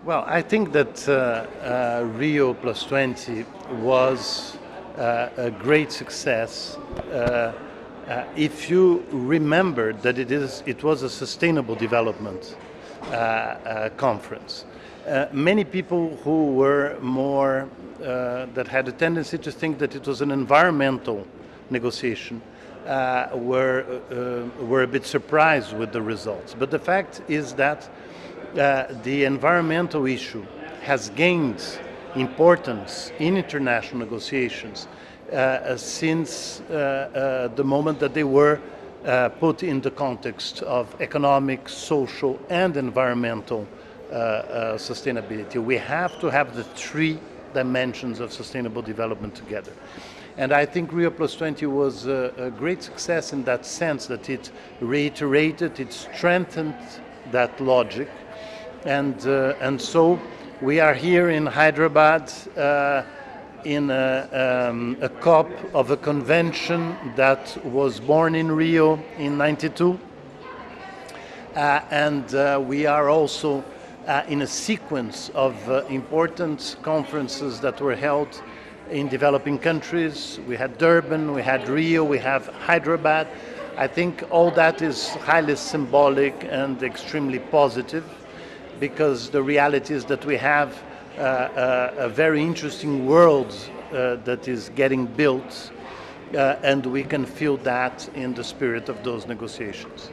Well, I think that Rio Plus 20 was a great success. If you remember that it was a sustainable development conference. Many people who were more that had a tendency to think that it was an environmental negotiation were a bit surprised with the results. But the fact is that the environmental issue has gained importance in international negotiations since the moment that they were put in the context of economic, social, and environmental sustainability. We have to have the three dimensions of sustainable development together. And I think Rio Plus 20 was a great success in that sense, that it reiterated, it strengthened that logic. And so we are here in Hyderabad in a COP of a convention that was born in Rio in '92. And we are also in a sequence of important conferences that were held in developing countries. We had Durban, we had Rio, we have Hyderabad. I think all that is highly symbolic and extremely positive, because the reality is that we have a very interesting world that is getting built, and we can feel that in the spirit of those negotiations.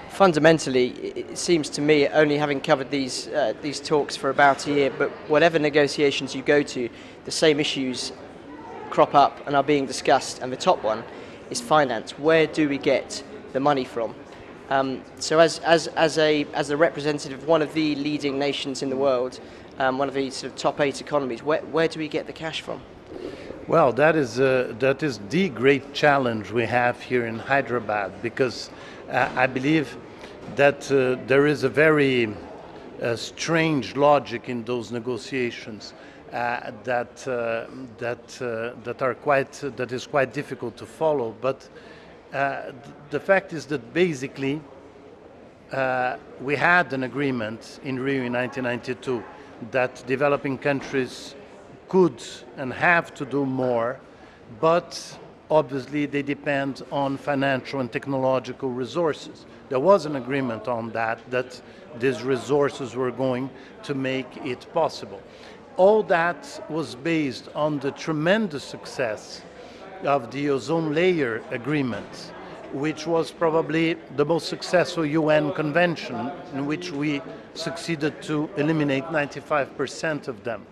Fundamentally, it seems to me, only having covered these talks for about a year, but whatever negotiations you go to, the same issues crop up and are being discussed, and the top one is finance. Where do we get the money from? So as a representative of one of the leading nations in the world, one of the sort of top 8 economies, where do we get the cash from? Well, that is the great challenge we have here in Hyderabad, because I believe that there is a very strange logic in those negotiations that is quite difficult to follow. But the fact is that basically we had an agreement in Rio in 1992 that developing countries could and have to do more, but obviously they depend on financial and technological resources. There was an agreement on that these resources were going to make it possible. All that was based on the tremendous success of the ozone layer agreement, which was probably the most successful UN convention, in which we succeeded to eliminate 95% of them.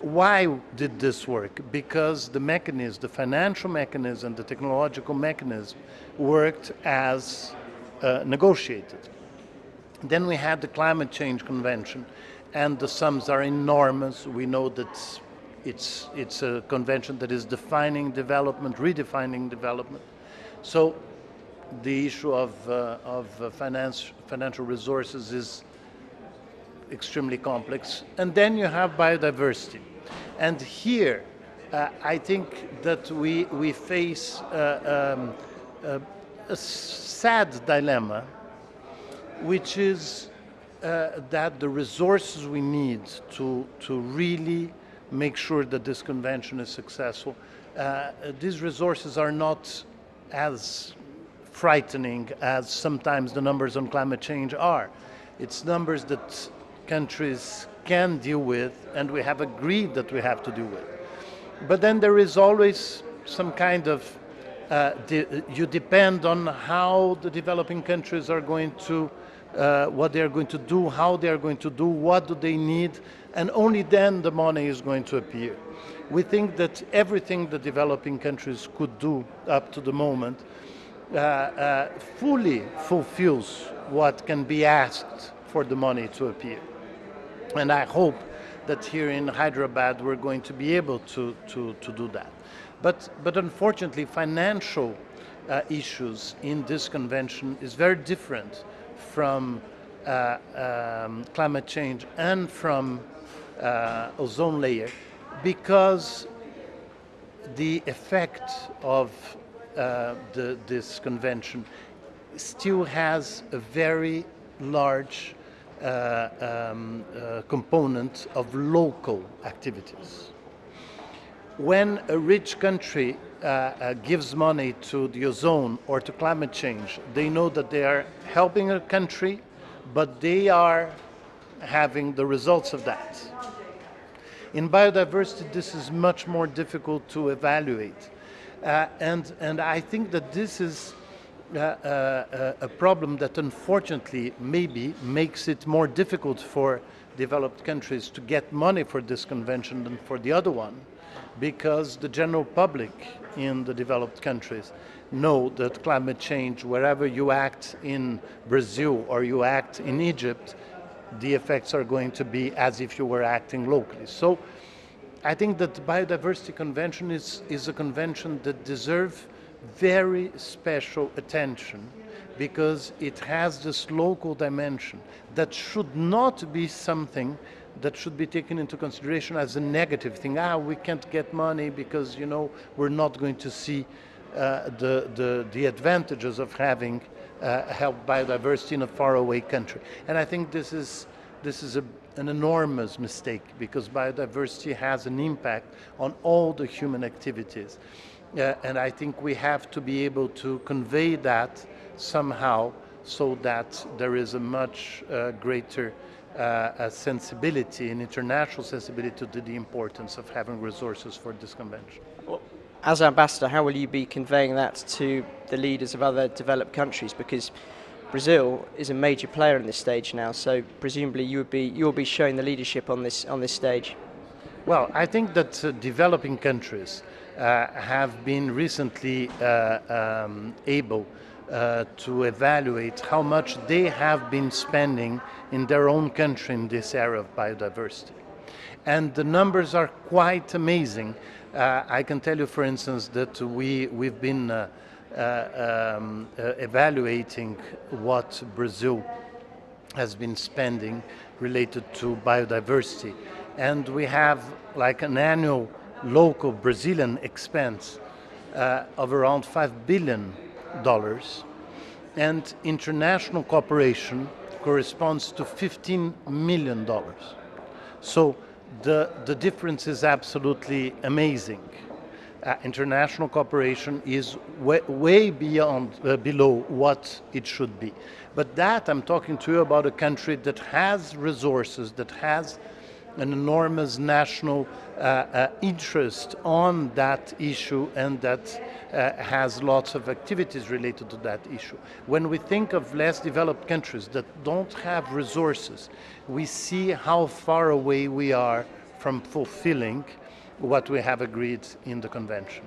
Why did this work? Because the mechanism, the financial mechanism, the technological mechanism worked as negotiated. Then we had the climate change convention, and the sums are enormous. We know that it's a convention that is defining development, redefining development. So the issue of financial resources is extremely complex. And then you have biodiversity. And here, I think that we face a sad dilemma, which is that the resources we need to really make sure that this convention is successful, these resources are not as frightening as sometimes the numbers on climate change are. It's numbers that countries can deal with, and we have agreed that we have to deal with. But then there is always some kind of, you depend on how the developing countries are going to, what they are going to do, how they are going to do, what do they need, and only then the money is going to appear. We think that everything the developing countries could do up to the moment fully fulfills what can be asked for the money to appear. And I hope that here in Hyderabad we're going to be able to do that. But unfortunately, financial issues in this convention is very different from climate change and from ozone layer, because the effect of this convention still has a very large component of local activities. When a rich country gives money to the ozone or to climate change, they know that they are helping a country, but they are having the results of that. In biodiversity, this is much more difficult to evaluate. And I think that this is a problem that unfortunately maybe makes it more difficult for developed countries to get money for this convention than for the other one, because the general public in the developed countries know that climate change, wherever you act in Brazil or you act in Egypt, the effects are going to be as if you were acting locally. So I think that the Biodiversity Convention is a convention that deserves very special attention, because it has this local dimension that should not be something that should be taken into consideration as a negative thing. We can't get money because, you know, we're not going to see the advantages of having helped biodiversity in a faraway country. And I think this is an enormous mistake, because biodiversity has an impact on all the human activities. And I think we have to be able to convey that somehow, so that there is a much greater sensibility, an international sensibility to the importance of having resources for this convention. Well, as ambassador, how will you be conveying that to the leaders of other developed countries? Because Brazil is a major player in this stage now, so presumably you'll be showing the leadership on this stage. Well, I think that developing countries have been recently able to evaluate how much they have been spending in their own country in this area of biodiversity. And the numbers are quite amazing. I can tell you, for instance, that we've been evaluating what Brazil has been spending related to biodiversity. And we have like an annual local Brazilian expense of around $5 billion, and international cooperation corresponds to $15 million. So the difference is absolutely amazing. International cooperation is way beyond, below what it should be. But that, I'm talking to you about a country that has resources, that has an enormous national interest on that issue, and that has lots of activities related to that issue. When we think of less developed countries that don't have resources, we see how far away we are from fulfilling what we have agreed in the convention.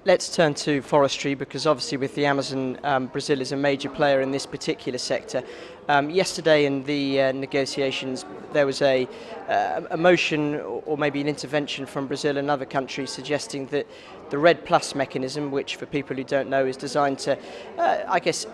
Let's turn to forestry, because obviously with the Amazon, Brazil is a major player in this particular sector. Yesterday in the negotiations, there was a motion or maybe an intervention from Brazil and other countries suggesting that the REDD+ mechanism, which for people who don't know is designed to, I guess,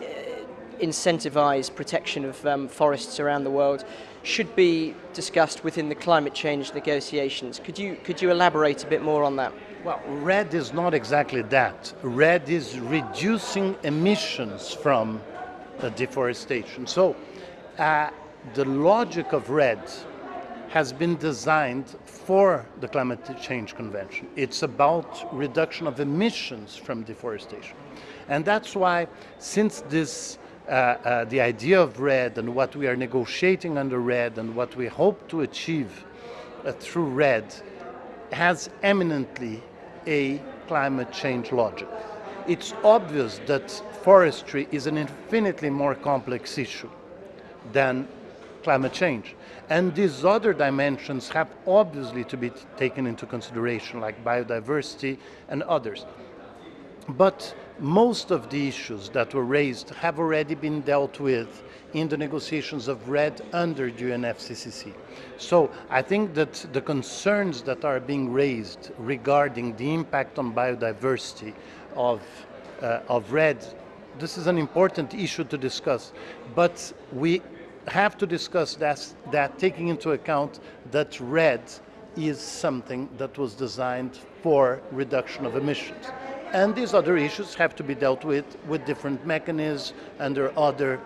incentivize protection of forests around the world, should be discussed within the climate change negotiations. Could you elaborate a bit more on that? Well, REDD is not exactly that. REDD is reducing emissions from deforestation. So the logic of REDD has been designed for the Climate Change Convention. It's about reduction of emissions from deforestation. And that's why, since this the idea of REDD and what we are negotiating under REDD and what we hope to achieve through REDD has eminently a climate change logic. It's obvious that forestry is an infinitely more complex issue than climate change. And these other dimensions have obviously to be taken into consideration, like biodiversity and others. But most of the issues that were raised have already been dealt with in the negotiations of REDD under the UNFCCC. So I think that the concerns that are being raised regarding the impact on biodiversity of REDD, this is an important issue to discuss, but we have to discuss that taking into account that REDD is something that was designed for reduction of emissions. And these other issues have to be dealt with different mechanisms under other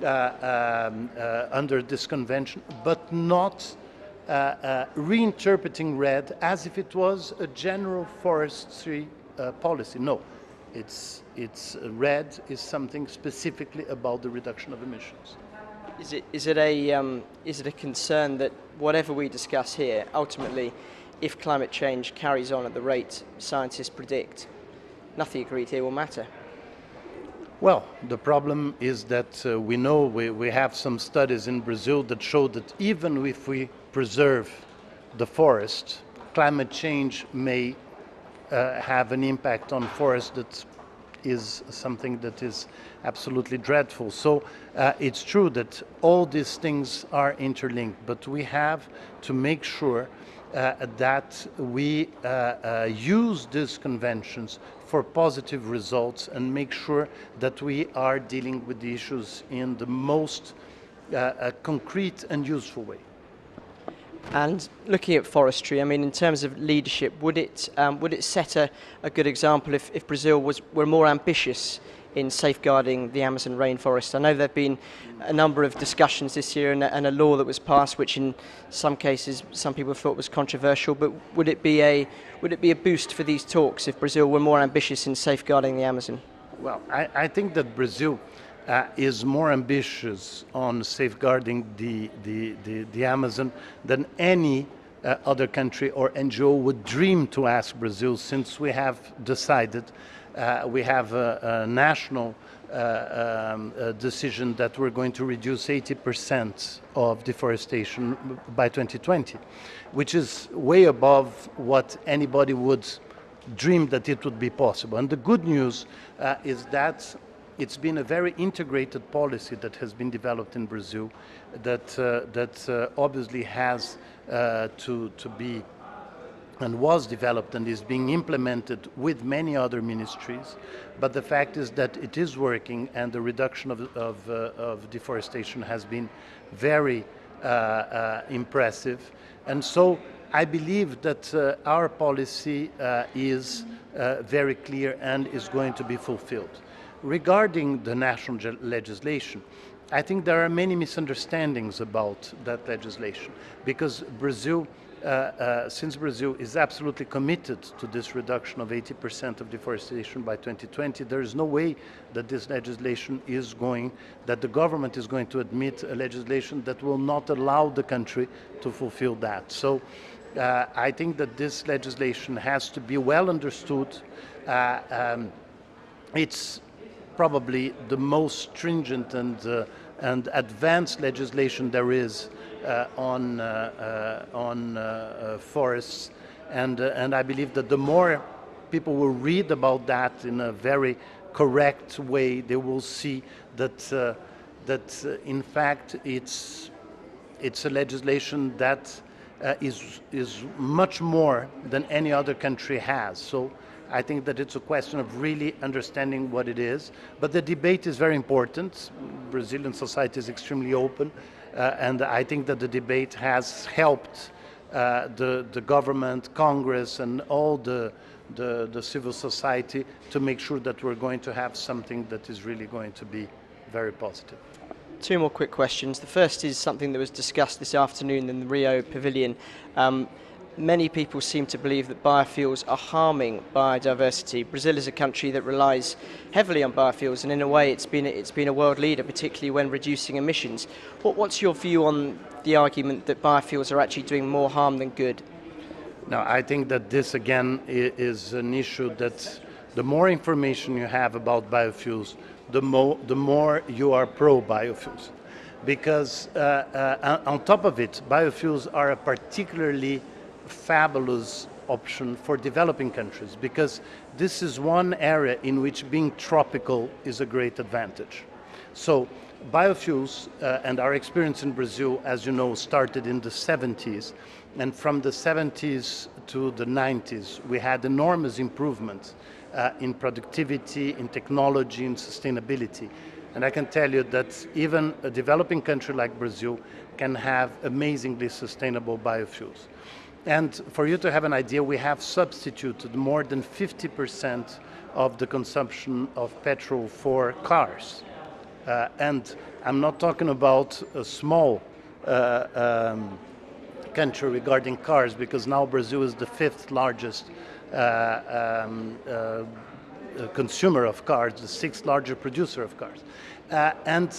under this convention, but not reinterpreting RED as if it was a general forestry policy. No, it's RED is something specifically about the reduction of emissions. Is it a concern that whatever we discuss here, ultimately, if climate change carries on at the rate scientists predict, nothing agreed here will matter? Well, the problem is that we know we have some studies in Brazil that show that even if we preserve the forest, climate change may have an impact on forests that is something that is absolutely dreadful. So it's true that all these things are interlinked, but we have to make sure that we use these conventions for positive results and make sure that we are dealing with the issues in the most concrete and useful way. And looking at forestry, I mean, in terms of leadership, would it set a good example if Brazil were more ambitious in safeguarding the Amazon rainforest? I know there have been a number of discussions this year and a law that was passed, which in some cases some people thought was controversial. But would it be a boost for these talks if Brazil were more ambitious in safeguarding the Amazon? Well, I think that Brazil is more ambitious on safeguarding the Amazon than any other country or NGO would dream to ask Brazil, since we have decided, we have a national decision that we're going to reduce 80% of deforestation by 2020, which is way above what anybody would dream that it would be possible. And the good news is that it's been a very integrated policy that has been developed in Brazil that obviously has to be and was developed and is being implemented with many other ministries. But the fact is that it is working, and the reduction of deforestation has been very impressive. And so I believe that our policy is very clear and is going to be fulfilled. Regarding the national legislation, I think there are many misunderstandings about that legislation, because Brazil, since Brazil is absolutely committed to this reduction of 80% of deforestation by 2020, there is no way that this legislation is that the government is going to admit a legislation that will not allow the country to fulfill that. So I think that this legislation has to be well understood. It's probably the most stringent and advanced legislation there is on forests, and I believe that the more people will read about that in a very correct way, they will see that in fact it's a legislation that is much more than any other country has. So I think that it's a question of really understanding what it is. But the debate is very important. Brazilian society is extremely open, and I think that the debate has helped the government, Congress, and all the civil society to make sure that we're going to have something that is really going to be very positive. Two more quick questions. The first is something that was discussed this afternoon in the Rio Pavilion. Many people seem to believe that biofuels are harming biodiversity. Brazil is a country that relies heavily on biofuels, and in a way it's been a world leader, particularly when reducing emissions. What's your view on the argument that biofuels are actually doing more harm than good? Now, I think that this again is an issue that the more information you have about biofuels, the more you are pro-biofuels. Because on top of it, biofuels are a particularly fabulous option for developing countries, because this is one area in which being tropical is a great advantage. So biofuels and our experience in Brazil, as you know, started in the 70s, and from the 70s to the 90s we had enormous improvements in productivity, in technology, in sustainability. And I can tell you that even a developing country like Brazil can have amazingly sustainable biofuels. And for you to have an idea, we have substituted more than 50% of the consumption of petrol for cars. And I'm not talking about a small country regarding cars, because now Brazil is the 5th largest consumer of cars, the 6th largest producer of cars. And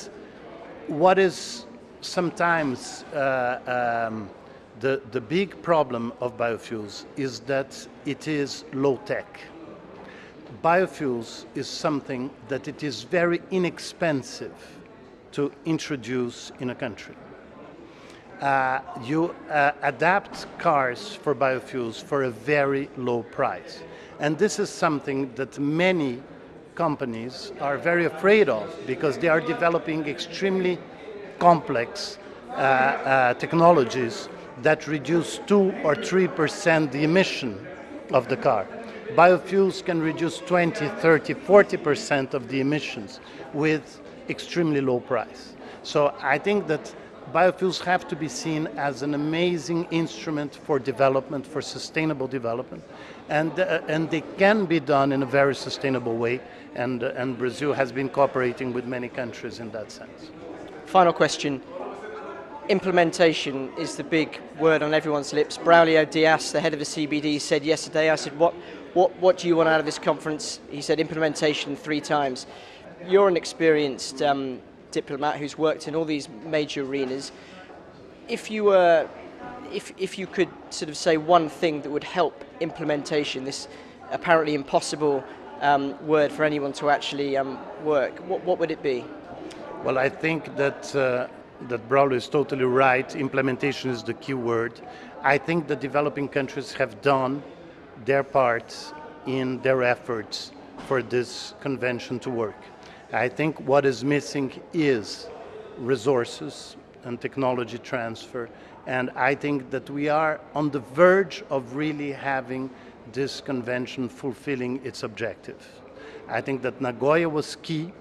what is sometimes the big problem of biofuels is that it is low tech. Biofuels is something that it is very inexpensive to introduce in a country. You adapt cars for biofuels for a very low price. And this is something that many companies are very afraid of, because they are developing extremely complex technologies that reduce 2 or 3% the emission of the car. Biofuels can reduce 20, 30, 40% of the emissions with extremely low price. So I think that biofuels have to be seen as an amazing instrument for development, for sustainable development, and they can be done in a very sustainable way, and Brazil has been cooperating with many countries in that sense. Final question. Implementation is the big word on everyone's lips. Braulio Dias, the head of the CBD, said yesterday, I said, what do you want out of this conference? He said implementation 3 times. You're an experienced diplomat who's worked in all these major arenas. If you could sort of say one thing that would help implementation, this apparently impossible word for anyone to actually work, what would it be? Well, I think that Braulio is totally right. Implementation is the key word. I think the developing countries have done their part in their efforts for this convention to work. I think what is missing is resources and technology transfer, and I think that we are on the verge of really having this convention fulfilling its objective. I think that Nagoya was key,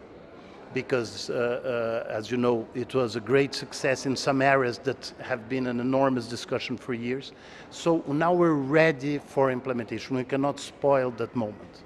because, as you know, it was a great success in some areas that have been an enormous discussion for years. So now we're ready for implementation. We cannot spoil that moment.